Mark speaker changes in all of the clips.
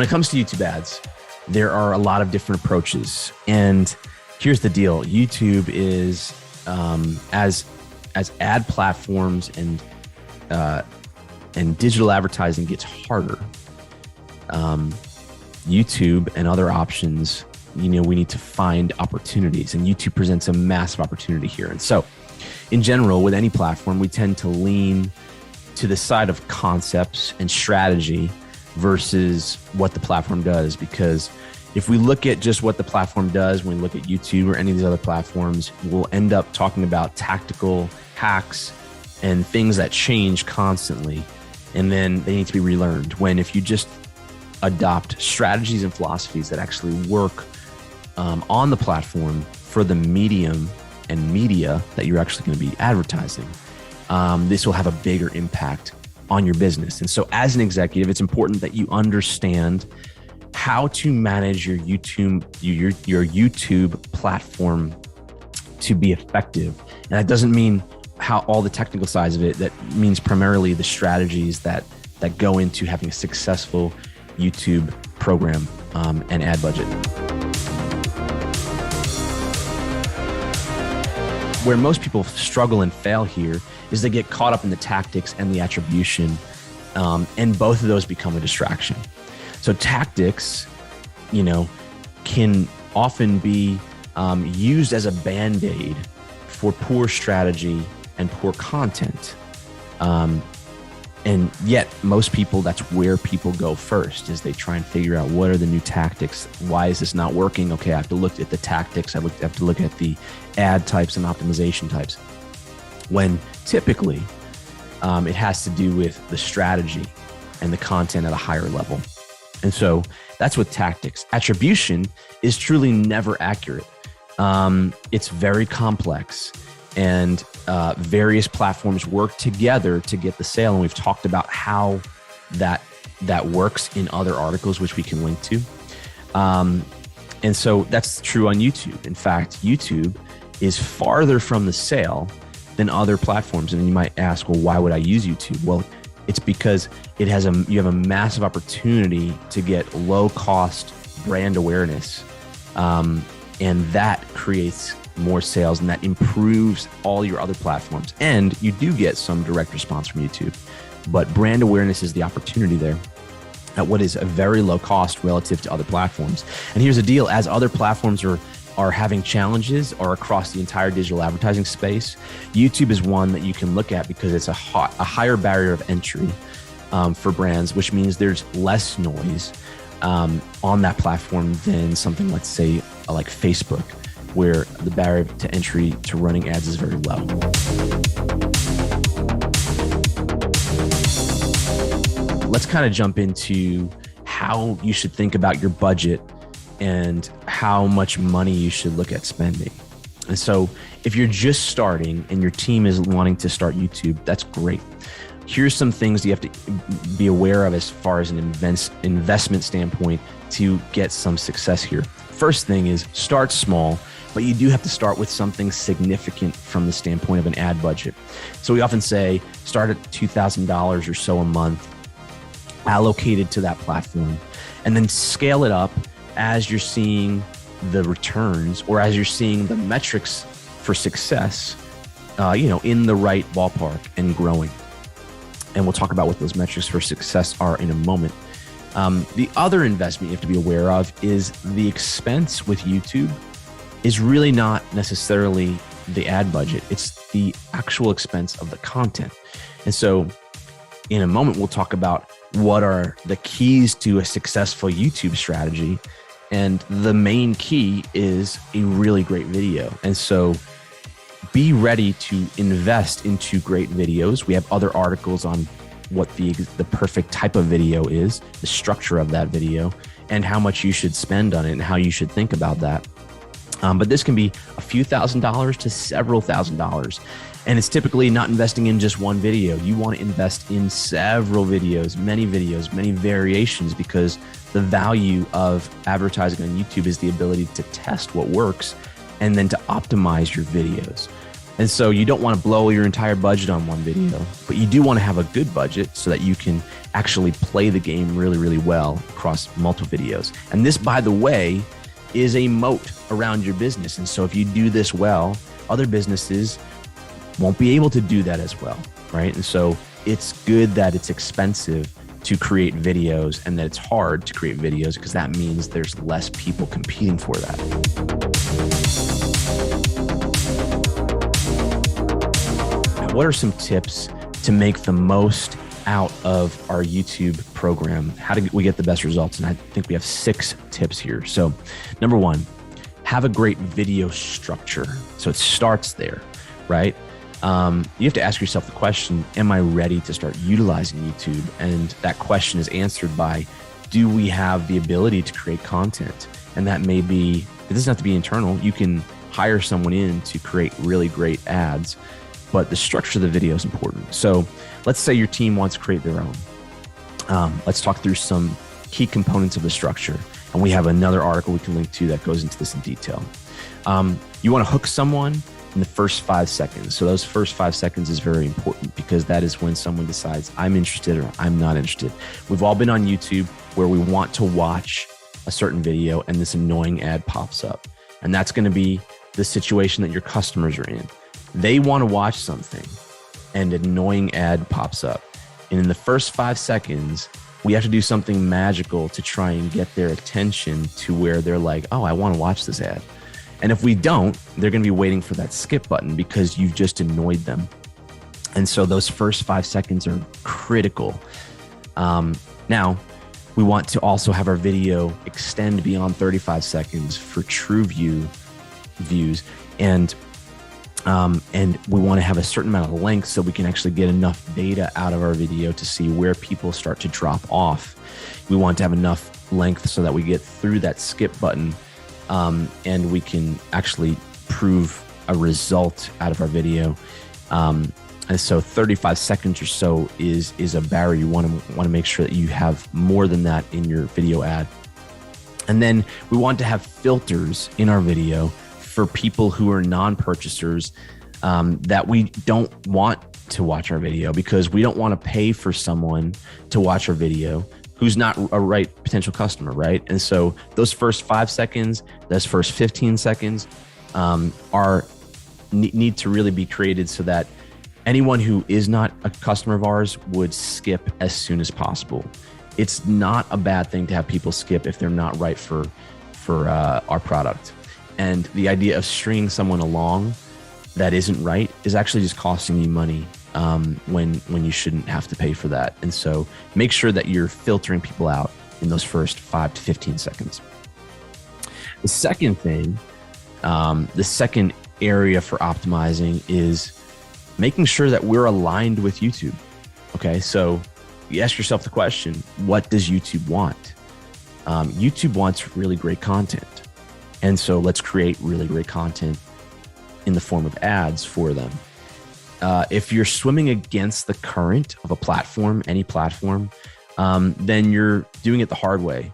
Speaker 1: When it comes to YouTube ads, there are a lot of different approaches. And here's the deal. YouTube is, as ad platforms and digital advertising gets harder, YouTube and other options, we need to find opportunities, and YouTube presents a massive opportunity here. And so in general, with any platform, we tend to lean to the side of concepts and strategy versus what the platform does. Because if we look at just what the platform does, when we look at YouTube or any of these other platforms, we'll end up talking about tactical hacks and things that change constantly, and then they need to be relearned. When if you just adopt strategies and philosophies that actually work on the platform for the medium and media that you're actually going to be advertising, this will have a bigger impact on your business. And so as an executive, it's important that you understand how to manage your YouTube platform to be effective. And that doesn't mean how all the technical sides of it. That means primarily the strategies that go into having a successful YouTube program and ad budget. Where most people struggle and fail here is they get caught up in the tactics and the attribution, and both of those become a distraction. So tactics, can often be used as a Band-Aid for poor strategy and poor content. And yet most people, that's where people go first, is they try and figure out what are the new tactics. Why is this not working? Okay, I have to look at the tactics. I have to look at the ad types and optimization types. When typically it has to do with the strategy and the content at a higher level. And so that's with tactics. Attribution is truly never accurate. It's very complex, and various platforms work together to get the sale. And we've talked about how that works in other articles, which we can link to. And so that's true on YouTube. In fact, YouTube is farther from the sale than other platforms. And you might ask, well, why would I use YouTube? Well, it's because you have a massive opportunity to get low cost brand awareness. And that creates more sales, and that improves all your other platforms. And you do get some direct response from YouTube, but brand awareness is the opportunity there at what is a very low cost relative to other platforms. And here's the deal: as other platforms are having challenges or across the entire digital advertising space, YouTube is one that you can look at because it's a higher barrier of entry for brands, which means there's less noise on that platform than something, let's say, like Facebook, where the barrier to entry to running ads is very low. Let's kind of jump into how you should think about your budget and how much money you should look at spending. And so if you're just starting and your team is wanting to start YouTube, that's great. Here's some things you have to be aware of as far as an investment standpoint to get some success here. First thing is start small, but you do have to start with something significant from the standpoint of an ad budget. So we often say start at $2,000 or so a month allocated to that platform, and then scale it up as you're seeing the returns or as you're seeing the metrics for success, in the right ballpark and growing. And we'll talk about what those metrics for success are in a moment. The other investment you have to be aware of is the expense with YouTube is really not necessarily the ad budget. It's the actual expense of the content. And so in a moment, we'll talk about what are the keys to a successful YouTube strategy. And the main key is a really great video. And so be ready to invest into great videos. We have other articles on what the perfect type of video is, the structure of that video, and how much you should spend on it and how you should think about that. But this can be a few $1,000s to several $1,000s. And it's typically not investing in just one video. You want to invest in several videos, many variations, because the value of advertising on YouTube is the ability to test what works and then to optimize your videos. And so you don't want to blow your entire budget on one video, but you do want to have a good budget so that you can actually play the game really, really well across multiple videos. And this, by the way, is a moat around your business. And so if you do this well, other businesses won't be able to do that as well, right? And so it's good that it's expensive to create videos and that it's hard to create videos, because that means there's less people competing for that. What are some tips to make the most out of our YouTube program? How do we get the best results? And I think we have 6 tips here. So number 1, have a great video structure. So it starts there, right? You have to ask yourself the question, am I ready to start utilizing YouTube? And that question is answered by, do we have the ability to create content? And that may be, it doesn't have to be internal. You can hire someone in to create really great ads, but the structure of the video is important. So let's say your team wants to create their own. Let's talk through some key components of the structure. And we have another article we can link to that goes into this in detail. You want to hook someone in the first 5 seconds. So those first 5 seconds is very important, because that is when someone decides I'm interested or I'm not interested. We've all been on YouTube where we want to watch a certain video and this annoying ad pops up. And that's going to be the situation that your customers are in. They want to watch something and an annoying ad pops up. And in the first 5 seconds, we have to do something magical to try and get their attention to where they're like, oh, I want to watch this ad. And if we don't, they're going to be waiting for that skip button because you've just annoyed them. And so those first 5 seconds are critical. Now, we want to also have our video extend beyond 35 seconds for true views. And we want to have a certain amount of length so we can actually get enough data out of our video to see where people start to drop off. We want to have enough length so that we get through that skip button, and we can actually prove a result out of our video. And so 35 seconds or so is a barrier. You want to make sure that you have more than that in your video ad. And then we want to have filters in our video for people who are non-purchasers, that we don't want to watch our video, because we don't want to pay for someone to watch our video who's not a right potential customer, right? And so those first 5 seconds, those first 15 seconds need to really be created so that anyone who is not a customer of ours would skip as soon as possible. It's not a bad thing to have people skip if they're not right for our product. And the idea of stringing someone along that isn't right is actually just costing you money when you shouldn't have to pay for that. And so make sure that you're filtering people out in those first 5 to 15 seconds. The second thing, the second area for optimizing is making sure that we're aligned with YouTube. Okay, so you ask yourself the question, what does YouTube want? YouTube wants really great content. And so let's create really great content in the form of ads for them. If you're swimming against the current of a platform, any platform, then you're doing it the hard way.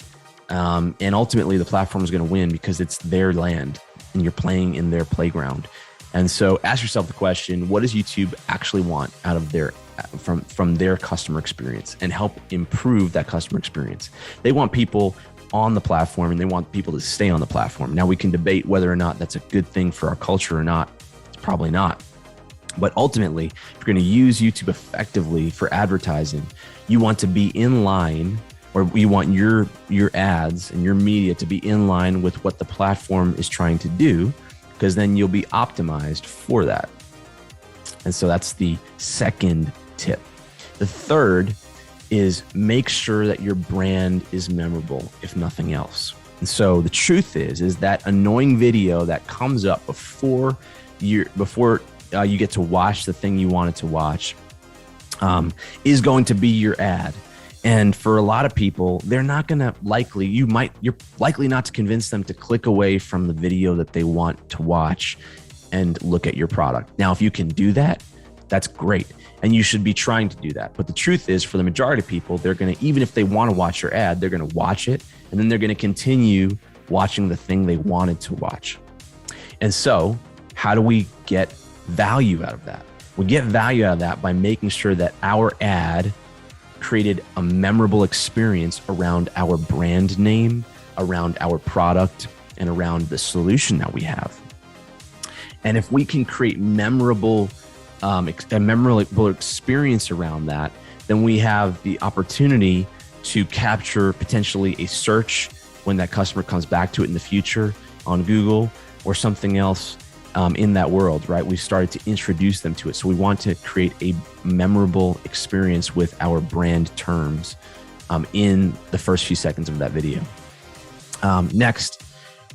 Speaker 1: And ultimately the platform is going to win because it's their land and you're playing in their playground. And so ask yourself the question, what does YouTube actually want out of from their customer experience, and help improve that customer experience? They want people on the platform and they want people to stay on the platform. Now we can debate whether or not that's a good thing for our culture or not. It's probably not. But ultimately, if you're going to use YouTube effectively for advertising, you want to be in line, or you want your ads and your media to be in line with what the platform is trying to do, because then you'll be optimized for that. And so that's the second tip. The third is make sure that your brand is memorable, if nothing else. And so the truth is that annoying video that comes up before you get to watch the thing you wanted to watch is going to be your ad. And for a lot of people, they're not going to you're likely not to convince them to click away from the video that they want to watch and look at your product. Now, if you can do that, that's great. And you should be trying to do that. But the truth is, for the majority of people, they're going to, even if they want to watch your ad, they're going to watch it. And then they're going to continue watching the thing they wanted to watch. And so how do we get value out of that. We get value out of that by making sure that our ad created a memorable experience around our brand name, around our product, and around the solution that we have. And if we can create a memorable experience around that, then we have the opportunity to capture potentially a search when that customer comes back to it in the future on Google or something else in that world, right? We started to introduce them to it. So we want to create a memorable experience with our brand terms in the first few seconds of that video. Next,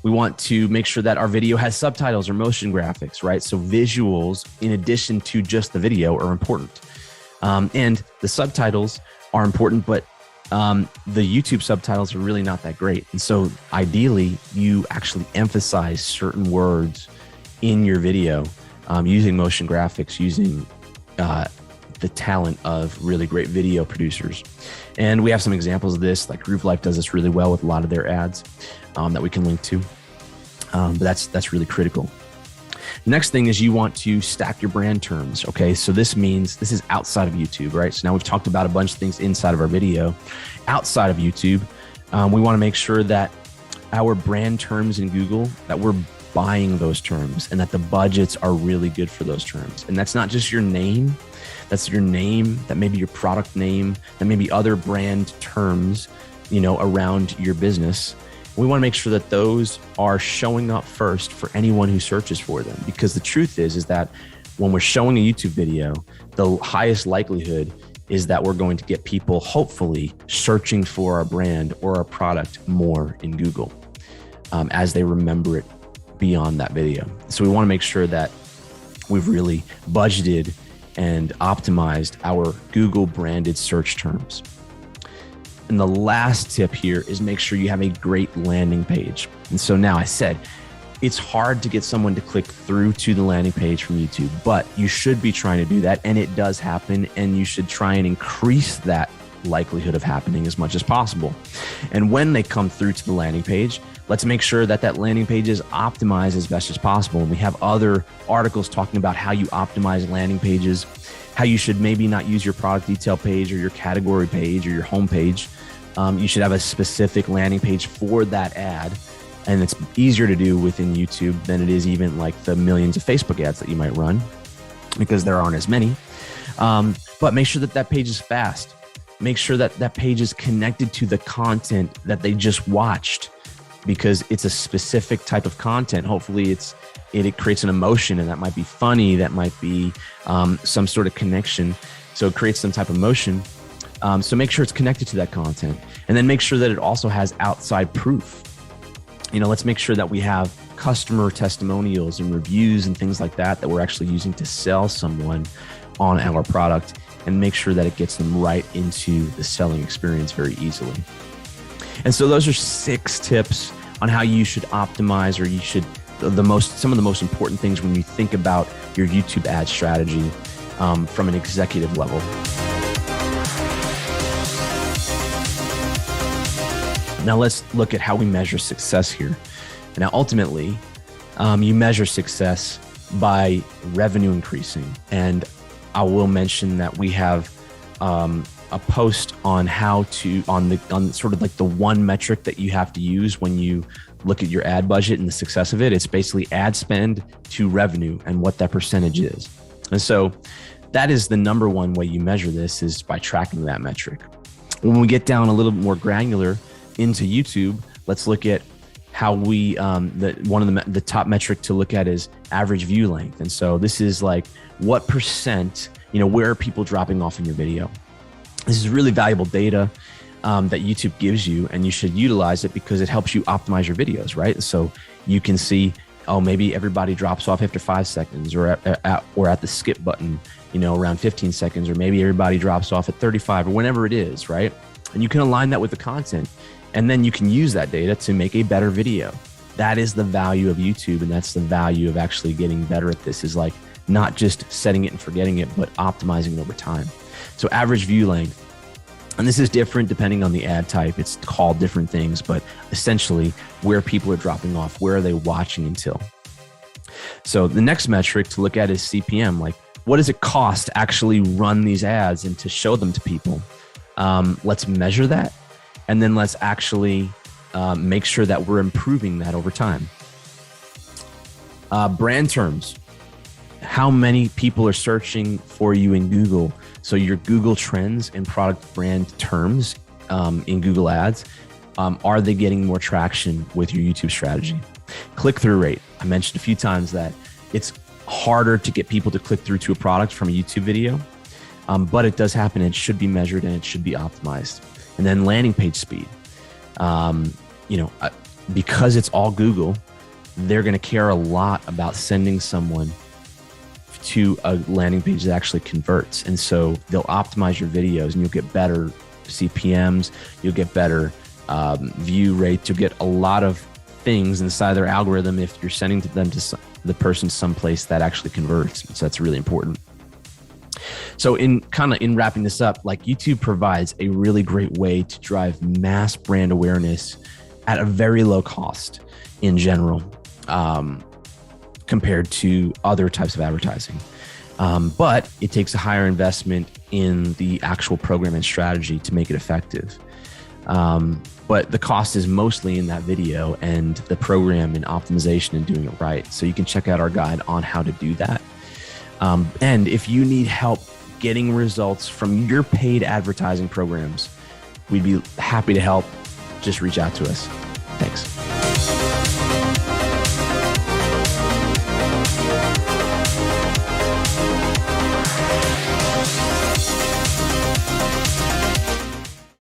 Speaker 1: we want to make sure that our video has subtitles or motion graphics, right? So visuals, in addition to just the video, are important. And the subtitles are important, but the YouTube subtitles are really not that great. And so ideally, you actually emphasize certain words in your video using motion graphics, using the talent of really great video producers. And we have some examples of this, like Groove Life does this really well with a lot of their ads that we can link to. But that's really critical. Next thing is you want to stack your brand terms. Okay, so this means this is outside of YouTube, right? So now we've talked about a bunch of things inside of our video. Outside of YouTube, we want to make sure that our brand terms in Google, that we're buying those terms and that the budgets are really good for those terms. And that's not just your name, that's your name, that may be your product name, that may be other brand terms, around your business. We want to make sure that those are showing up first for anyone who searches for them. Because the truth is that when we're showing a YouTube video, the highest likelihood is that we're going to get people hopefully searching for our brand or our product more in Google as they remember it beyond that video. So we want to make sure that we've really budgeted and optimized our Google branded search terms. And the last tip here is make sure you have a great landing page. And so now I said, it's hard to get someone to click through to the landing page from YouTube, but you should be trying to do that. And it does happen. And you should try and increase that likelihood of happening as much as possible. And when they come through to the landing page, let's make sure that that landing page is optimized as best as possible. And we have other articles talking about how you optimize landing pages, how you should maybe not use your product detail page or your category page or your home page. You should have a specific landing page for that ad. And it's easier to do within YouTube than it is even like the millions of Facebook ads that you might run, because there aren't as many. But make sure that that page is fast. Make sure that that page is connected to the content that they just watched, because it's a specific type of content. Hopefully it creates an emotion, and that might be funny, that might be some sort of connection. So it creates some type of emotion. So make sure it's connected to that content, and then make sure that it also has outside proof. Let's make sure that we have customer testimonials and reviews and things like that we're actually using to sell someone on our product, and make sure that it gets them right into the selling experience very easily. And so those are 6 tips on how you should optimize, or you should, some of the most important things when you think about your YouTube ad strategy from an executive level. Now let's look at how we measure success here. Now, ultimately, you measure success by revenue increasing. And I will mention that we have a post on how to, on sort of like the one metric that you have to use when you look at your ad budget and the success of it. It's basically ad spend to revenue and what that percentage is. And so that is the number one way you measure this, is by tracking that metric. When we get down a little bit more granular into YouTube, let's look at how we, one of the top metric to look at is average view length. And so this is like what percent, where are people dropping off in your video? This is really valuable data that YouTube gives you, and you should utilize it because it helps you optimize your videos, right? So you can see, maybe everybody drops off after 5 seconds, or at the skip button, around 15 seconds, or maybe everybody drops off at 35, or whenever it is, right? And you can align that with the content, and then you can use that data to make a better video. That is the value of YouTube, and that's the value of actually getting better at this, is like not just setting it and forgetting it, but optimizing it over time. So average view length, and this is different depending on the ad type. It's called different things, but essentially where people are dropping off, where are they watching until? So the next metric to look at is CPM. Like, what does it cost to actually run these ads and to show them to people? Let's measure that. And then let's actually make sure that we're improving that over time. Brand terms. How many people are searching for you in Google? So your Google Trends and product brand terms in Google Ads, are they getting more traction with your YouTube strategy? Click-through rate. I mentioned a few times that it's harder to get people to click through to a product from a YouTube video, but it does happen. It should be measured and it should be optimized. And then landing page speed. Because it's all Google, they're going to care a lot about sending someone to a landing page that actually converts. And so they'll optimize your videos and you'll get better CPMs, you'll get better view rates, you'll get a lot of things inside their algorithm if you're sending to them to the person someplace that actually converts. So that's really important. So in wrapping this up, like YouTube provides a really great way to drive mass brand awareness at a very low cost in general, compared to other types of advertising. But it takes a higher investment in the actual program and strategy to make it effective. But the cost is mostly in that video and the program and optimization and doing it right. So you can check out our guide on how to do that. And if you need help getting results from your paid advertising programs, we'd be happy to help. Just reach out to us. Thanks.